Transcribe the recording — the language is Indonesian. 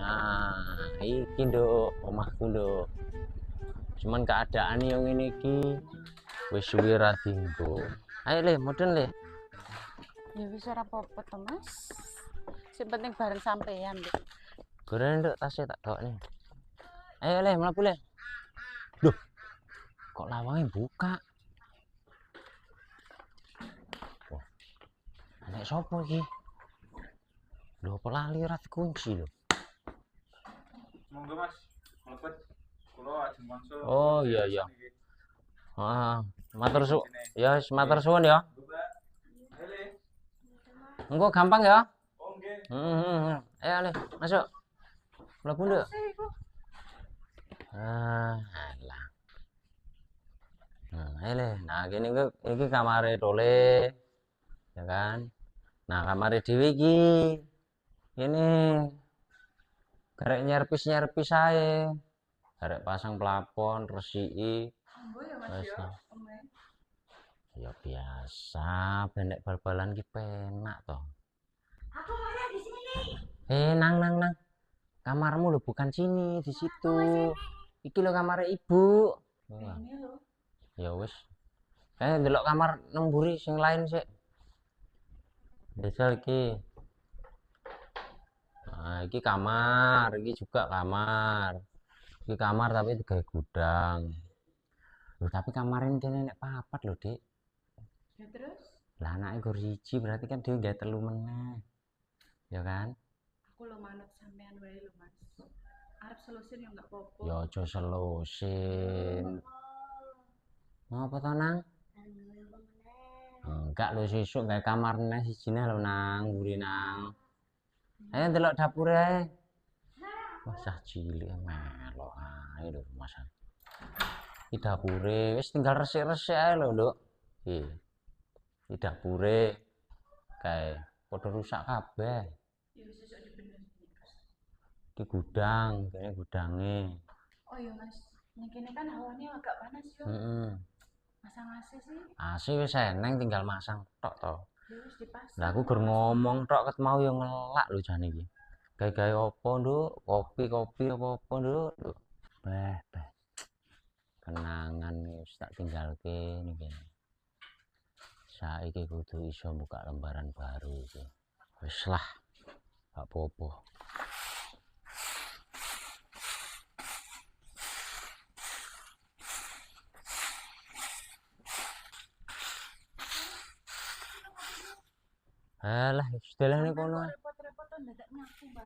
Nah, iki nduk, omahku nduk. Cuman keadaan yang ini iki wis suwi ra dienggo. Ayo Le, mudhun Le. Ya wis ora apa-apa to, Mas. Sing penting bareng sampean, Dik. Goreng nduk tasnya tak gawakne. Ayo Le, mlaku Le. Loh, kok lawangnya buka? Wah, anek sapa iki? Lho, apa lali ora dikunci lho. Monggo Mas, mlebet. Kula ajeng konsul. Oh iya iya. Ah, matur su. Ya wis matur suwun ya. Engko gampang ya. Oh nggih. Ayo Le, masuk. Mlebu nduk. Alah. Ayo Le. Nah, gini iki kamare Tole. Ya kan? Nah, kamare dhewe iki. Ini karek nyerpis ae. Karek pasang plafon, resiki. Wes. Ya biasa, benek bal-balan ki penak toh. Aku maunya di sini. Nang. Kamarmu lo bukan sini, di situ. Iki lo kamar ibu. Ini lho. Ya wis. Ndelok kamar nang mburi sing lain sik. Desal iki. Nah, iki kamar, iki juga kamar. Iki kamar tapi digawe gudang. Loh, tapi kamarin kene nek papat lho, Dik. Ya terus? Lah anake gor siji berarti kan dhewe gawe telu meneh. Ya kan? Aku lo manut sampean wae lho, Mas. Arep selusin ya enggak apa-apa. Ya aja selusin. Ngapa to, Nang? Enggak lho, sesuk gawe kamar neh sijine lho, Nang, mburi Nang. Ayo ndelok dapur ae. Wah, cah cilik melok ae lho, Mas. Iki dapure wis tinggal resik-resik ae lho, Nduk. Iki dapure kae padha rusak kabeh. Ya wis sesuk dibener. Iki gudang, kene gudange. Oh iya, Mas. Yang kini kan hawanya agak panas yo. Masang AC sih. AC wis eneng tinggal masang tok to. Ya wis dipasang. Lah aku gur ngomong tok ket mau yo ngelak lho jane iki. Gawe-gawe opo, Nduk? Kopi apa-apa, Nduk? Beh. Kenangan wis tak tinggalke niki. Saiki kudu iso buka lembaran baru iki. Wis lah. Gak apa-apa. Alah, sudah lah nih kono. Repot-repot to ndadak nyapu, Mbak.